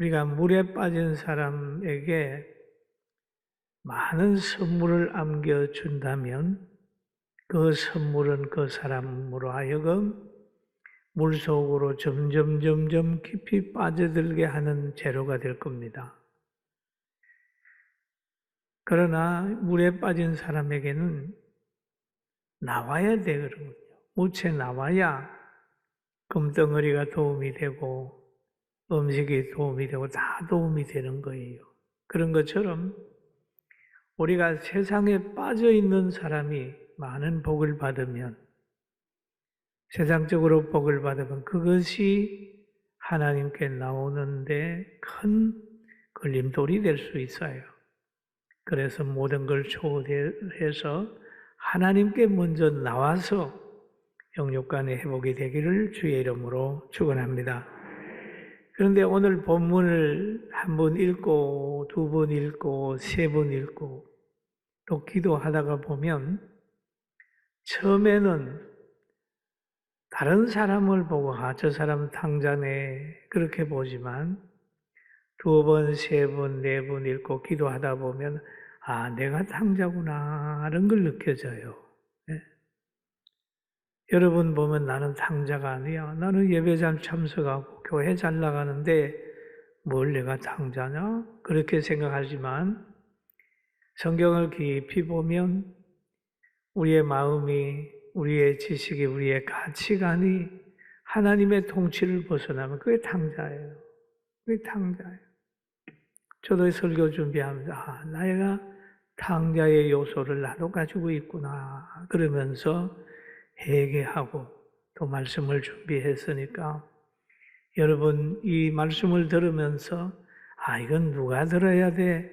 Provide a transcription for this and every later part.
우리가 물에 빠진 사람에게 많은 선물을 안겨준다면 그 선물은 그 사람으로 하여금 물속으로 점점 깊이 빠져들게 하는 재료가 될 겁니다. 그러나 물에 빠진 사람에게는 나와야 되거든요. 무채 나와야 금덩어리가 도움이 되고 음식이 도움이 되고 다 도움이 되는 거예요. 그런 것처럼 우리가 세상에 빠져 있는 사람이 많은 복을 받으면, 세상적으로 복을 받으면 그것이 하나님께 나오는데 큰 걸림돌이 될 수 있어요. 그래서 모든 걸 초월해서 하나님께 먼저 나와서 영육간의 회복이 되기를 주의 이름으로 축원합니다. 그런데 오늘 본문을 한 번 읽고 두 번 읽고 세 번 읽고 또 기도하다가 보면 처음에는 다른 사람을 보고 저 사람 탕자네 그렇게 보지만 두 번, 세 번, 네 번 읽고 기도하다 보면 내가 탕자구나 이런 걸 느껴져요. 네. 여러분 보면 나는 탕자가 아니야. 나는 예배 잘 참석하고 교회 잘 나가는데 뭘 내가 탕자냐? 그렇게 생각하지만 성경을 깊이 보면 우리의 마음이, 우리의 지식이, 우리의 가치관이 하나님의 통치를 벗어나면 그게 탕자예요. 그게 탕자예요. 저도 설교 준비하면서 내가 탕자의 요소를 나도 가지고 있구나 그러면서 회개하고 또 말씀을 준비했으니까 여러분 이 말씀을 들으면서 이건 누가 들어야 돼?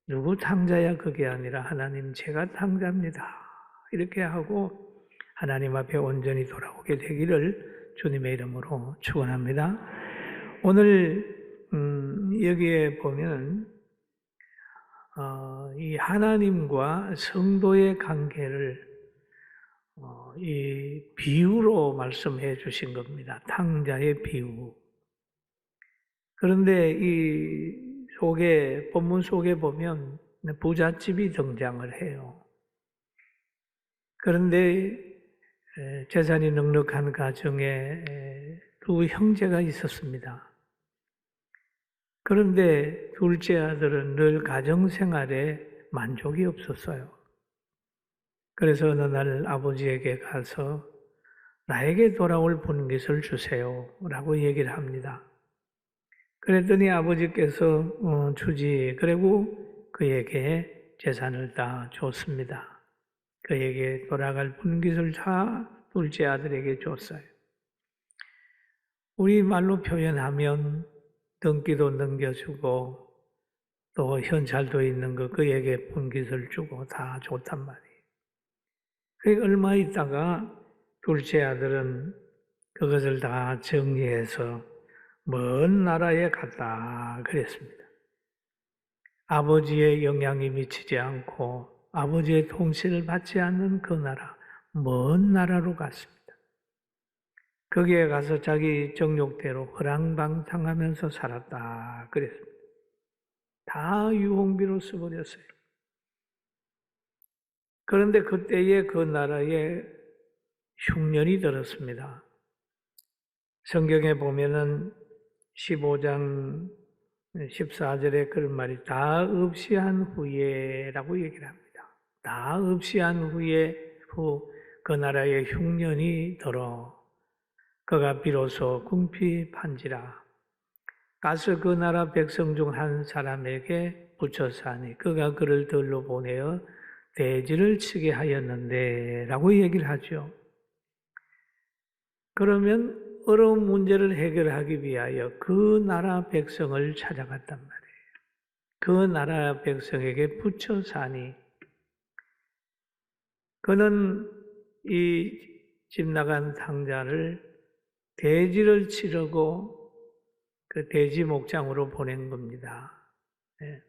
누구 탕자야? 그게 아니라 하나님 제가 탕자입니다. 이렇게 하고 하나님 앞에 온전히 돌아오게 되기를 주님의 이름으로 축원합니다. 오늘 여기에 보면 이 하나님과 성도의 관계를 이 비유로 말씀해 주신 겁니다. 탕자의 비유. 그런데 이 본문 속에 보면 부잣집이 등장을 해요. 그런데 재산이 넉넉한 가정에 두 형제가 있었습니다. 그런데 둘째 아들은 늘 가정생활에 만족이 없었어요. 그래서 어느 날 아버지에게 가서 나에게 돌아올 분깃을 주세요 라고 얘기를 합니다. 그랬더니 아버지께서 주지. 그리고 그에게 재산을 다 줬습니다. 그에게 돌아갈 분깃을 다 둘째 아들에게 줬어요. 우리말로 표현하면 등기도 넘겨주고 또 현찰도 있는 거 그에게 분깃을 주고 다 줬단 말이에요. 얼마 있다가 둘째 아들은 그것을 다 정리해서 먼 나라에 갔다 그랬습니다. 아버지의 영향이 미치지 않고 아버지의 통치를 받지 않는 그 나라, 먼 나라로 갔습니다. 거기에 가서 자기 정욕대로 허랑방탕하면서 살았다 그랬습니다. 다 유흥비로 써버렸어요. 그런데 그때에 그 나라에 흉년이 들었습니다. 성경에 보면은 15장 14절에 그런 말이 다 없이 한 후에 라고 얘기를 합니다. 다 없이 한 후에 그 나라에 흉년이 들어 그가 비로소 궁핍한지라 가서 그 나라 백성 중 한 사람에게 붙여사니 그가 그를 들로 보내어 대지를 치게 하였는데 라고 얘기를 하죠. 그러면 어려운 문제를 해결하기 위하여 그 나라 백성을 찾아갔단 말이에요. 그 나라 백성에게 붙여 사니 그는 이 집 나간 탕자를 대지를 치르고 그 대지 목장으로 보낸 겁니다. 네.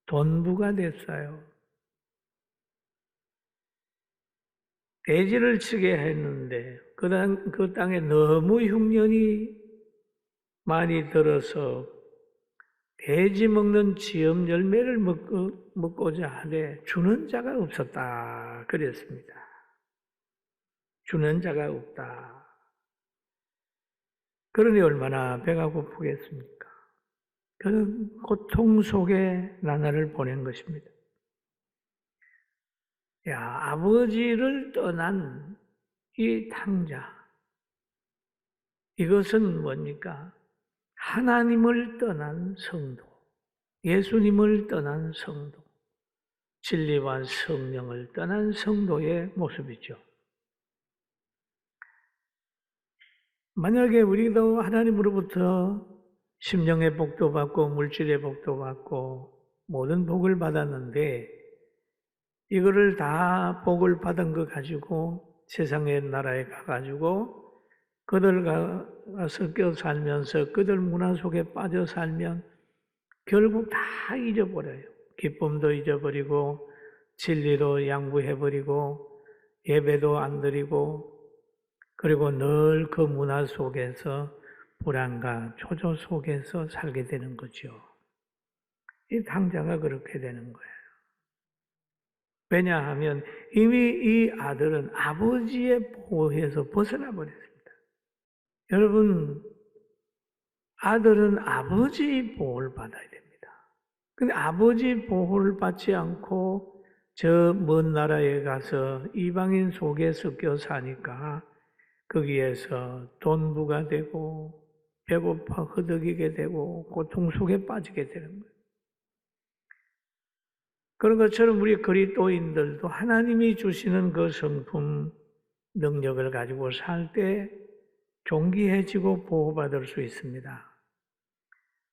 돈부가 됐어요. 대지를 치게 했는데 그 땅에 너무 흉년이 많이 들어서 돼지 먹는 지엄 열매를 먹고자 하되 주는 자가 없었다. 그랬습니다. 주는 자가 없다. 그러니 얼마나 배가 고프겠습니까? 그는 고통 속에 나날을 보낸 것입니다. 아버지를 떠난 이 탕자, 이것은 뭡니까? 하나님을 떠난 성도, 예수님을 떠난 성도, 진리와 성령을 떠난 성도의 모습이죠. 만약에 우리도 하나님으로부터 심령의 복도 받고 물질의 복도 받고 모든 복을 받았는데 이거를 다 복을 받은 거 가지고 세상의 나라에 가가지고 그들과 섞여 살면서 그들 문화 속에 빠져 살면 결국 다 잊어버려요. 기쁨도 잊어버리고 진리도 양보해버리고 예배도 안 드리고 그리고 늘 그 문화 속에서 불안과 초조 속에서 살게 되는 거죠. 이 탕자가 그렇게 되는 거예요. 왜냐하면 이미 이 아들은 아버지의 보호에서 벗어나 버렸습니다. 여러분, 아들은 아버지 보호를 받아야 됩니다. 근데 아버지 보호를 받지 않고 저 먼 나라에 가서 이방인 속에 섞여 사니까 거기에서 돈부가 되고 배고파 허덕이게 되고 고통 속에 빠지게 되는 거예요. 그런 것처럼 우리 그리스도인들도 하나님이 주시는 그 성품, 능력을 가지고 살 때 존귀해지고 보호받을 수 있습니다.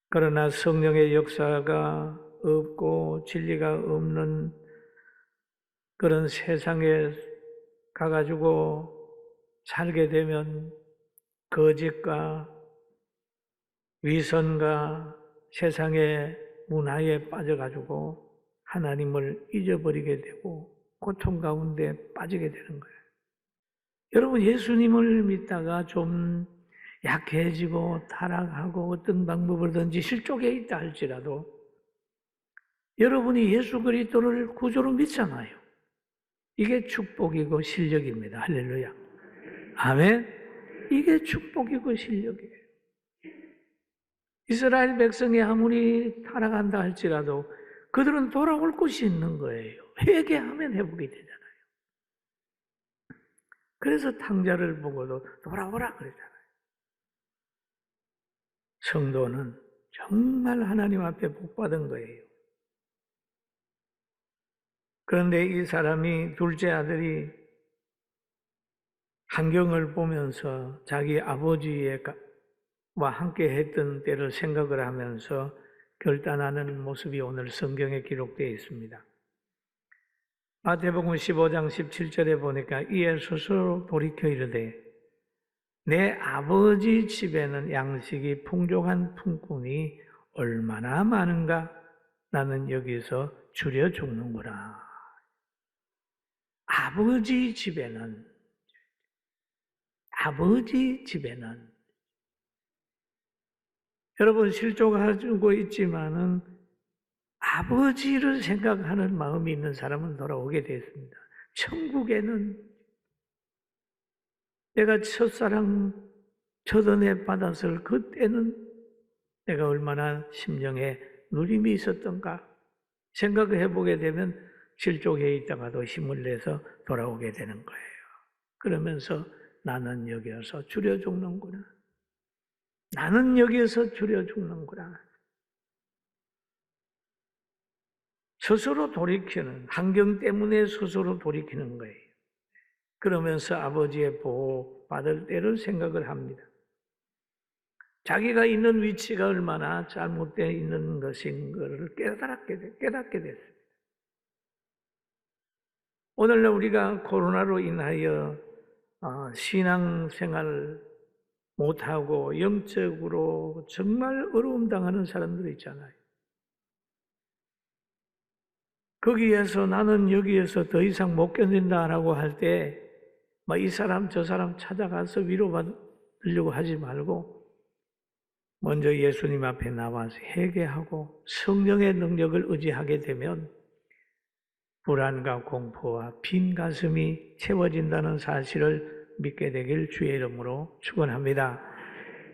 그러나 성령의 역사가 없고 진리가 없는 그런 세상에 가가지고 살게 되면 거짓과 위선과 세상의 문화에 빠져가지고 하나님을 잊어버리게 되고 고통 가운데 빠지게 되는 거예요. 여러분, 예수님을 믿다가 좀 약해지고 타락하고 어떤 방법을든지 실족해 있다 할지라도 여러분이 예수 그리스도를 구주로 믿잖아요. 이게 축복이고 실력입니다. 할렐루야. 아멘. 이게 축복이고 실력이에요. 이스라엘 백성이 아무리 타락한다 할지라도 그들은 돌아올 곳이 있는 거예요. 회개하면 회복이 되잖아요. 그래서 탕자를 보고도 돌아오라 그러잖아요. 성도는 정말 하나님 앞에 복받은 거예요. 그런데 이 사람이 둘째 아들이 환경을 보면서 자기 아버지와 함께 했던 때를 생각을 하면서 결단하는 모습이 오늘 성경에 기록되어 있습니다. 마태복음 15장 17절에 보니까 이에 스스로 돌이켜 이르되 내 아버지 집에는 양식이 풍족한 품꾼이 얼마나 많은가 나는 여기서 줄여 죽는구나. 아버지 집에는 여러분 실족하고 있지만은 아버지를 생각하는 마음이 있는 사람은 돌아오게 됐습니다. 천국에는 내가 첫사랑 첫은혜 받았을 그때는 내가 얼마나 심령에 누림이 있었던가 생각을 해보게 되면 실족해 있다가도 힘을 내서 돌아오게 되는 거예요. 그러면서 나는 여기에서 줄여 죽는구나. 나는 여기에서 줄여 죽는구나. 스스로 돌이키는, 환경 때문에 스스로 돌이키는 거예요. 그러면서 아버지의 보호 받을 때를 생각을 합니다. 자기가 있는 위치가 얼마나 잘못되어 있는 것인 것을 깨닫게 됐습니다. 오늘날 우리가 코로나로 인하여 신앙생활 못하고 영적으로 정말 어려움 당하는 사람들이 있잖아요. 거기에서 나는 여기에서 더 이상 못 견딘다라고 할 때 이 사람 저 사람 찾아가서 위로받으려고 하지 말고 먼저 예수님 앞에 나와서 회개하고 성령의 능력을 의지하게 되면 불안과 공포와 빈 가슴이 채워진다는 사실을 믿게 되길 주의 이름으로 축원합니다.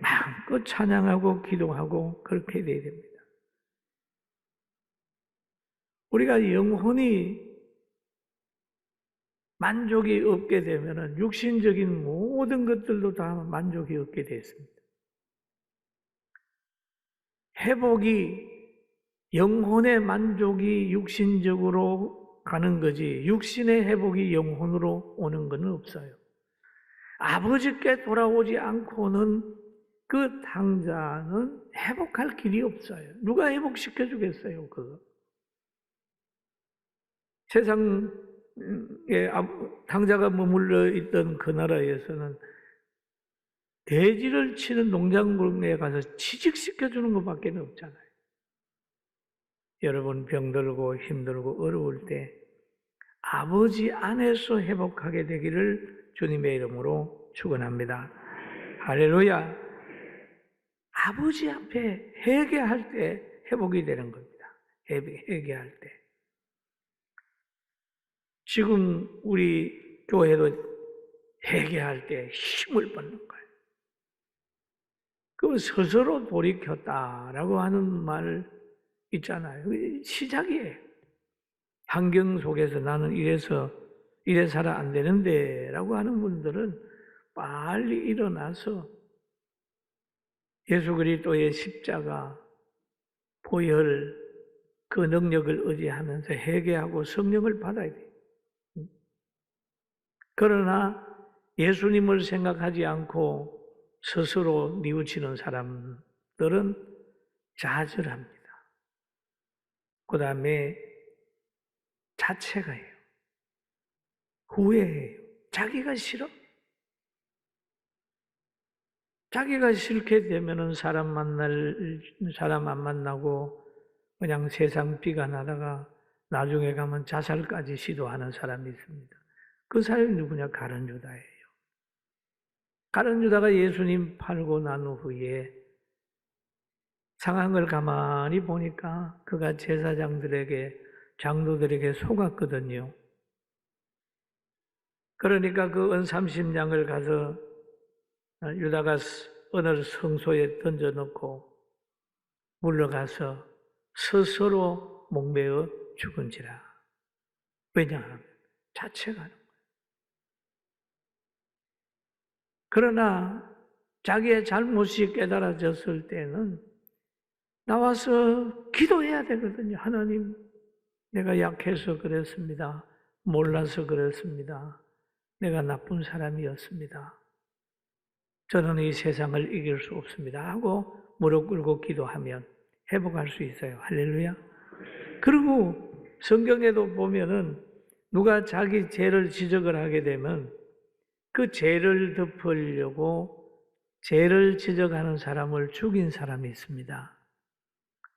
마음껏 찬양하고 기도하고 그렇게 돼야 됩니다. 우리가 영혼이 만족이 없게 되면 육신적인 모든 것들도 다 만족이 없게 되었습니다. 회복이, 영혼의 만족이 육신적으로 가는 거지 육신의 회복이 영혼으로 오는 건 없어요. 아버지께 돌아오지 않고는 그 탕자는 회복할 길이 없어요. 누가 회복시켜 주겠어요, 그거? 세상에 탕자가 머물러 있던 그 나라에서는 돼지를 치는 농장에 가서 취직시켜 주는 것밖에 없잖아요. 여러분 병들고 힘들고 어려울 때 아버지 안에서 회복하게 되기를 주님의 이름으로 축원합니다. 할렐루야. 아버지 앞에 회개할 때 회복이 되는 겁니다. 회개할 때. 지금 우리 교회도 회개할 때 힘을 받는 거예요. 그 스스로 돌이켰다라고 하는 말 있잖아요. 시작이에요. 환경 속에서 나는 이래서는 안 되는데 라고 하는 분들은 빨리 일어나서 예수 그리스도의 십자가 보혈 그 능력을 의지하면서 회개하고 성령을 받아야 돼요. 그러나 예수님을 생각하지 않고 스스로 뉘우치는 사람들은 좌절합니다. 그 다음에 자책해요. 후회해요. 자기가 싫어. 자기가 싫게 되면은 사람 안 만나고 그냥 세상 비관하다가 나중에 가면 자살까지 시도하는 사람이 있습니다. 그 사람이 누구냐? 가룟 유다예요. 가룟 유다가 예수님 팔고 난 후에 상황을 가만히 보니까 그가 제사장들에게 장로들에게 속았거든요. 그러니까 그 은 30냥을 가서 유다가 어느 성소에 던져놓고 물러가서 스스로 목매어 죽은지라. 왜냐하면 자책하는 거예요. 그러나 자기의 잘못이 깨달아졌을 때는 나와서 기도해야 되거든요. 하나님, 내가 약해서 그랬습니다. 몰라서 그랬습니다. 내가 나쁜 사람이었습니다. 저는 이 세상을 이길 수 없습니다. 하고 무릎 꿇고 기도하면 회복할 수 있어요. 할렐루야. 그리고 성경에도 보면은 누가 자기 죄를 지적을 하게 되면 그 죄를 덮으려고 죄를 지적하는 사람을 죽인 사람이 있습니다.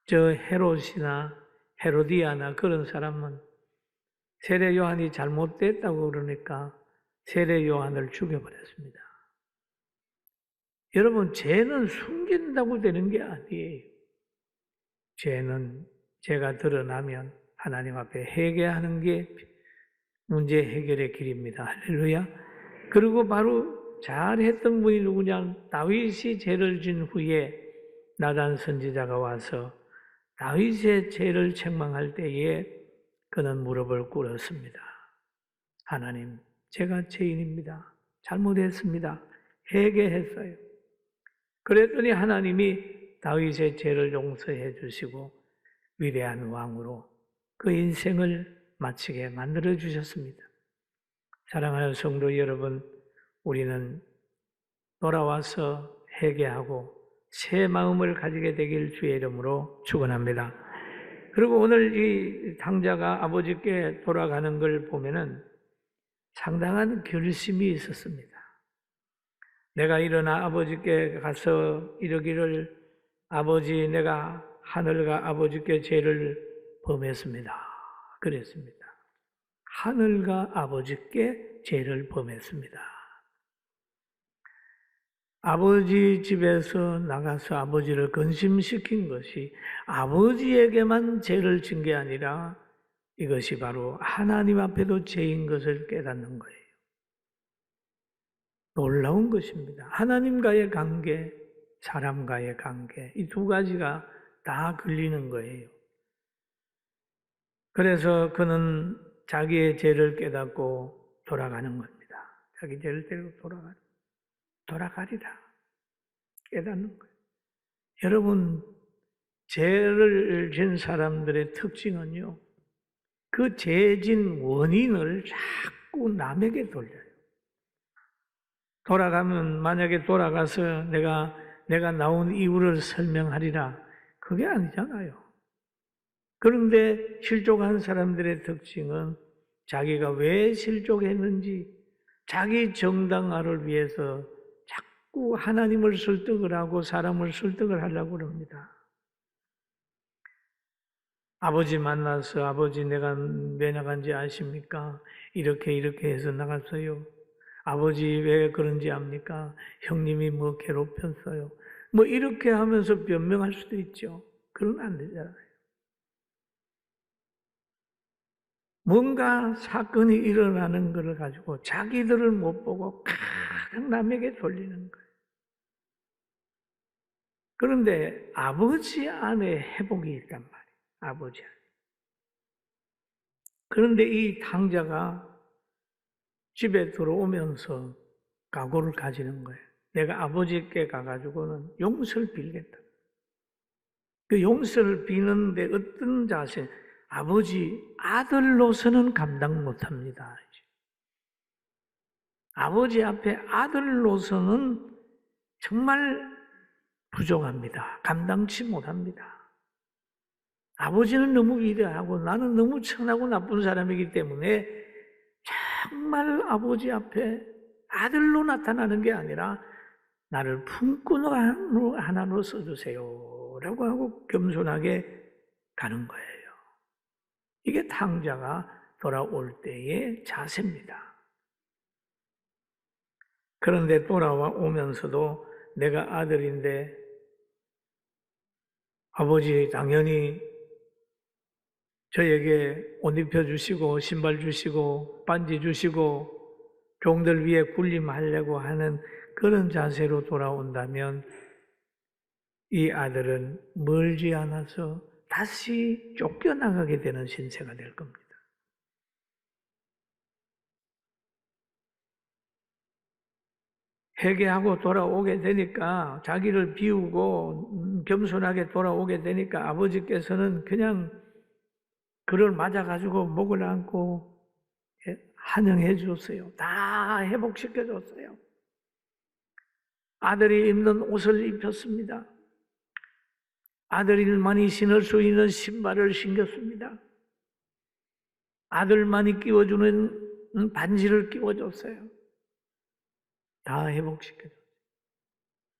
저 헤롯이나 헤로디아나 그런 사람은 세례 요한이 잘못됐다고 그러니까 세례 요한을 죽여버렸습니다. 여러분, 죄는 숨긴다고 되는 게 아니에요. 죄는 죄가 드러나면 하나님 앞에 회개하는 게 문제 해결의 길입니다. 할렐루야. 그리고 바로 잘했던 분이 누구냐? 다윗이 죄를 진 후에 나단 선지자가 와서 다윗의 죄를 책망할 때에 그는 무릎을 꿇었습니다. 하나님, 제가 죄인입니다. 잘못했습니다. 회개했어요. 그랬더니 하나님이 다윗의 죄를 용서해 주시고 위대한 왕으로 그 인생을 마치게 만들어 주셨습니다. 사랑하는 성도 여러분, 우리는 돌아와서 회개하고 새 마음을 가지게 되길 주의 이름으로 축원합니다. 그리고 오늘 이 탕자가 아버지께 돌아가는 걸 보면은 상당한 결심이 있었습니다. 내가 일어나 아버지께 가서 이러기를 아버지, 내가 하늘과 아버지께 죄를 범했습니다. 그랬습니다. 하늘과 아버지께 죄를 범했습니다. 아버지 집에서 나가서 아버지를 근심시킨 것이 아버지에게만 죄를 진 게 아니라 이것이 바로 하나님 앞에도 죄인 것을 깨닫는 거예요. 놀라운 것입니다. 하나님과의 관계, 사람과의 관계, 이 두 가지가 다 걸리는 거예요. 그래서 그는 자기의 죄를 깨닫고 돌아가는 겁니다. 자기 죄를 깨닫고 돌아가리라. 깨닫는 거예요. 여러분, 죄를 진 사람들의 특징은요, 그 죄진 원인을 자꾸 남에게 돌려요. 돌아가면, 만약에 돌아가서 내가 나온 이유를 설명하리라. 그게 아니잖아요. 그런데 실족한 사람들의 특징은 자기가 왜 실족했는지 자기 정당화를 위해서 자꾸 하나님을 설득을 하고 사람을 설득을 하려고 합니다. 아버지 만나서 아버지 내가 왜 나간지 아십니까? 이렇게 해서 나갔어요. 아버지 왜 그런지 압니까? 형님이 뭐 괴롭혔어요. 뭐 이렇게 하면서 변명할 수도 있죠. 그러면 안 되잖아요. 뭔가 사건이 일어나는 것을 가지고 자기들을 못 보고 가장 남에게 돌리는 거예요. 그런데 아버지 안에 회복이 있단 말이에요. 아버지 안에. 그런데 이 탕자가 집에 들어오면서 각오를 가지는 거예요. 내가 아버지께 가가지고는 용서를 빌겠다. 그 용서를 비는데 어떤 자세? 아버지, 아들로서는 감당 못합니다. 아버지 앞에 아들로서는 정말 부족합니다. 감당치 못합니다. 아버지는 너무 위대하고 나는 너무 천하고 나쁜 사람이기 때문에 정말 아버지 앞에 아들로 나타나는 게 아니라 나를 품꾼 하나로 써주세요 라고 하고 겸손하게 가는 거예요. 이게 탕자가 돌아올 때의 자세입니다. 그런데 돌아오면서도 내가 아들인데 아버지 당연히 저에게 옷 입혀주시고 신발 주시고 반지 주시고 종들 위에 군림하려고 하는 그런 자세로 돌아온다면 이 아들은 멀지 않아서 다시 쫓겨나가게 되는 신세가 될 겁니다. 회개하고 돌아오게 되니까 자기를 비우고 겸손하게 돌아오게 되니까 아버지께서는 그냥 그를 맞아가지고 목을 안고 환영해 줬어요. 다 회복시켜 줬어요. 아들이 입는 옷을 입혔습니다. 아들만이 신을 수 있는 신발을 신겼습니다. 아들만이 끼워주는 반지를 끼워줬어요. 다 회복시켜줬어요.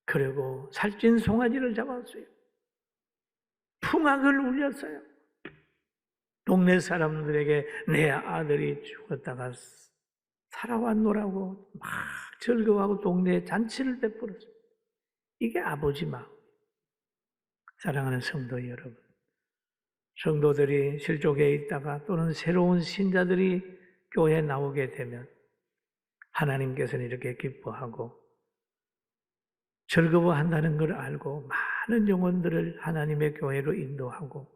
그리고 살찐 송아지를 잡았어요. 풍악을 울렸어요. 동네 사람들에게 내 아들이 죽었다가 살아왔노라고 막 즐거워하고 동네에 잔치를 베풀었어요. 이게 아버지 마음. 사랑하는 성도 여러분, 성도들이 실족해 있다가 또는 새로운 신자들이 교회에 나오게 되면 하나님께서는 이렇게 기뻐하고 즐거워한다는 걸 알고 많은 영혼들을 하나님의 교회로 인도하고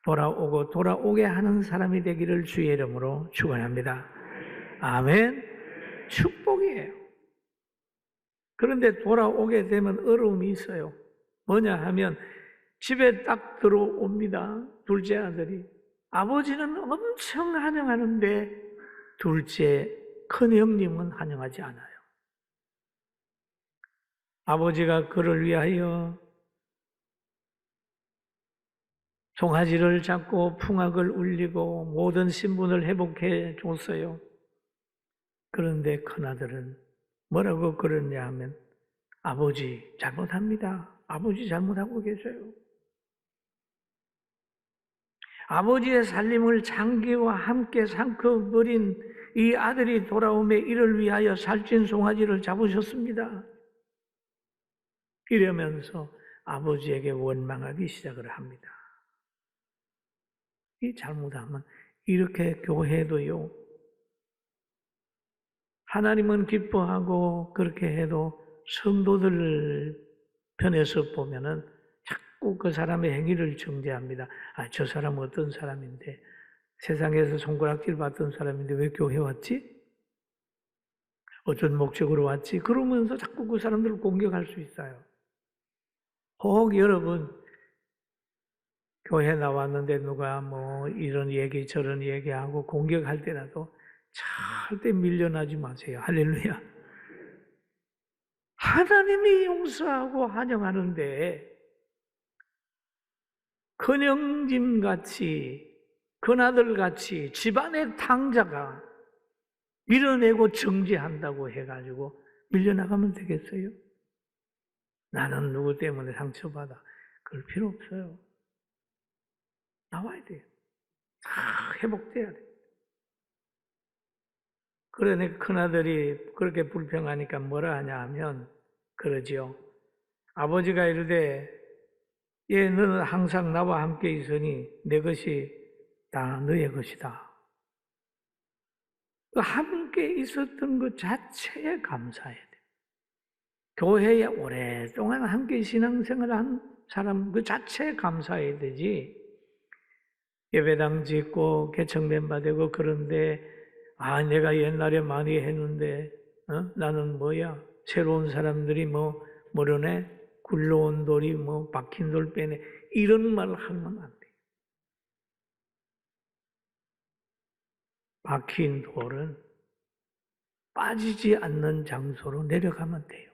돌아오게 하는 사람이 되기를 주의 이름으로 축원합니다. 아멘. 축복이에요. 그런데 돌아오게 되면 어려움이 있어요. 뭐냐 하면 집에 딱 들어옵니다. 둘째 아들이. 아버지는 엄청 환영하는데 둘째 큰 형님은 환영하지 않아요. 아버지가 그를 위하여 송아지를 잡고 풍악을 울리고 모든 신분을 회복해 줬어요. 그런데 큰아들은 뭐라고 그러냐 하면 아버지 잘못합니다. 아버지 잘못하고 계세요. 아버지의 살림을 장기와 함께 삼켜버린 이 아들이 돌아오매 이를 위하여 살찐 송아지를 잡으셨습니다. 이러면서 아버지에게 원망하기 시작을 합니다. 이 잘못하면 이렇게 교회도요, 하나님은 기뻐하고 그렇게 해도 성도들 편에서 보면은 자꾸 그 사람의 행위를 정죄합니다. 아, 저 사람은 어떤 사람인데, 세상에서 손가락질 받던 사람인데 왜 교회 왔지? 어떤 목적으로 왔지? 그러면서 자꾸 그 사람들을 공격할 수 있어요. 혹 여러분, 교회 나왔는데 누가 뭐 이런 얘기 저런 얘기하고 공격할 때라도 절대 밀려나지 마세요. 할렐루야. 하나님이 용서하고 환영하는데 큰형님같이 큰아들같이 집안의 탕자가 밀어내고 정죄한다고 해가지고 밀려나가면 되겠어요? 나는 누구 때문에 상처받아. 그럴 필요 없어요. 나와야 돼요. 다 회복돼야 돼요. 그러니 큰아들이 그렇게 불평하니까 뭐라 하냐 하면 그러지요. 아버지가 이르되 예, 너는 항상 나와 함께 있으니 내 것이 다 너의 것이다. 함께 있었던 것 자체에 감사해야 돼. 교회에 오랫동안 함께 신앙생활을 한 사람 그 자체에 감사해야 되지. 예배당 짓고 개척 멤버되고 그런데 아 내가 옛날에 많이 했는데 나는 뭐야 새로운 사람들이 뭐 모르네 굴러온 돌이 뭐 박힌 돌 빼네 이런 말을 하면 안 돼. 박힌 돌은 빠지지 않는 장소로 내려가면 돼요.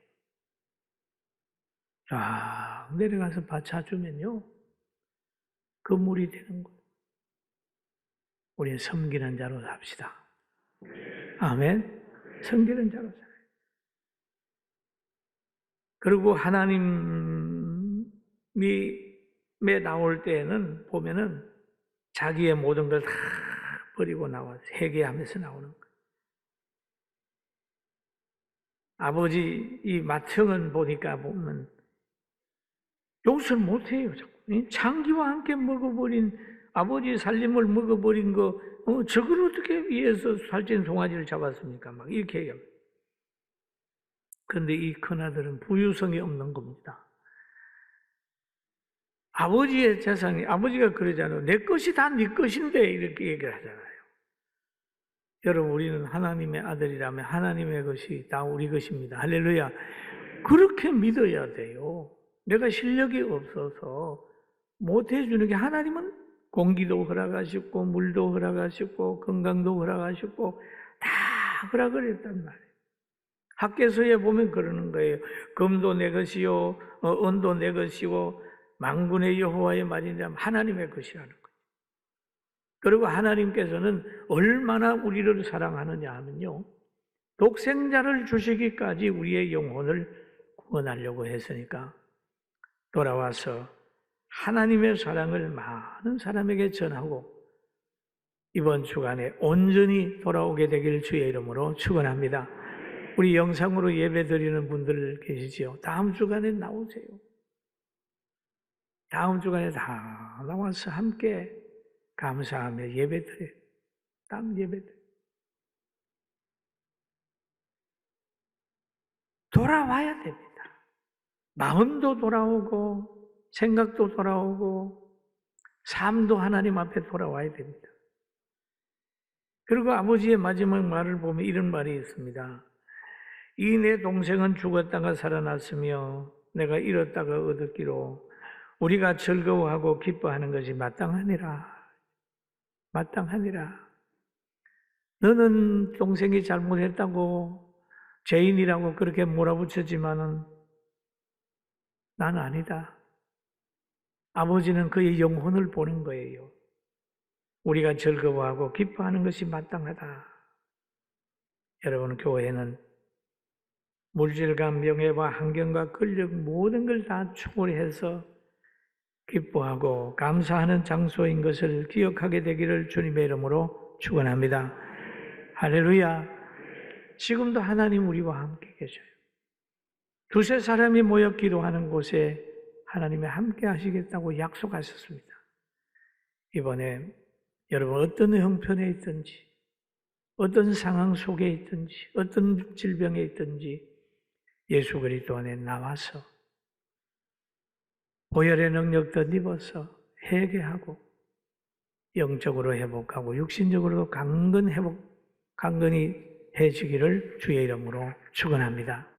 쫙 내려가서 받쳐주면요. 그 물이 되는 거예요. 우리 섬기는 자로 삽시다. 아멘. 섬기는 자로 살아요. 그리고 하나님이 나올 때에는 보면은 자기의 모든 걸 다 버리고 나와서 회개하면서 나오는 거예요. 아버지 이 맏형은 보니까 보면 용서를 못해요. 장기와 함께 먹어버린 아버지 살림을 먹어버린 거 저걸 어떻게 위해서 살찐 송아지를 잡았습니까? 막 이렇게 얘기합니다. 그런데 이 큰아들은 부유성이 없는 겁니다. 아버지의 재산이 아버지가 그러잖아요. 내 것이 다 네 것인데 이렇게 얘기를 하잖아요. 여러분 우리는 하나님의 아들이라면 하나님의 것이 다 우리 것입니다. 할렐루야. 그렇게 믿어야 돼요. 내가 실력이 없어서 못 해주는 게 하나님은 공기도 허락하셨고 물도 허락하셨고 건강도 허락하셨고 다 허락을 했단 말이에요. 학개서에 보면 그러는 거예요. 금도 내 것이요 은도 내 것이요 만군의 여호와의 말이냐면 하나님의 것이라는 거예요. 그리고 하나님께서는 얼마나 우리를 사랑하느냐 하면요. 독생자를 주시기까지 우리의 영혼을 구원하려고 했으니까 돌아와서 하나님의 사랑을 많은 사람에게 전하고 이번 주간에 온전히 돌아오게 되길 주의 이름으로 축원합니다. 우리 영상으로 예배드리는 분들 계시지요? 다음 주간에 나오세요. 다음 주간에 다 나와서 함께 감사하며 예배드려요. 딱 예배드려요. 돌아와야 됩니다. 마음도 돌아오고 생각도 돌아오고 삶도 하나님 앞에 돌아와야 됩니다. 그리고 아버지의 마지막 말을 보면 이런 말이 있습니다. 이 내 동생은 죽었다가 살아났으며 내가 잃었다가 얻었기로 우리가 즐거워하고 기뻐하는 것이 마땅하니라. 마땅하니라. 너는 동생이 잘못했다고 죄인이라고 그렇게 몰아붙였지만은 나는 아니다. 아버지는 그의 영혼을 보는 거예요. 우리가 즐거워하고 기뻐하는 것이 마땅하다. 여러분, 교회는 물질과 명예와 환경과 권력 모든 걸 다 초월해서 기뻐하고 감사하는 장소인 것을 기억하게 되기를 주님의 이름으로 축원합니다. 할렐루야. 지금도 하나님 우리와 함께 계셔요. 두세 사람이 모여 기도하는 곳에 하나님이 함께 하시겠다고 약속하셨습니다. 이번에 여러분 어떤 형편에 있든지, 어떤 상황 속에 있든지, 어떤 질병에 있든지 예수 그리스도 안에 나와서 보혈의 능력 덧입어서 회개하고 영적으로 회복하고 육신적으로도 강건히 해지기를 주의 이름으로 축원합니다.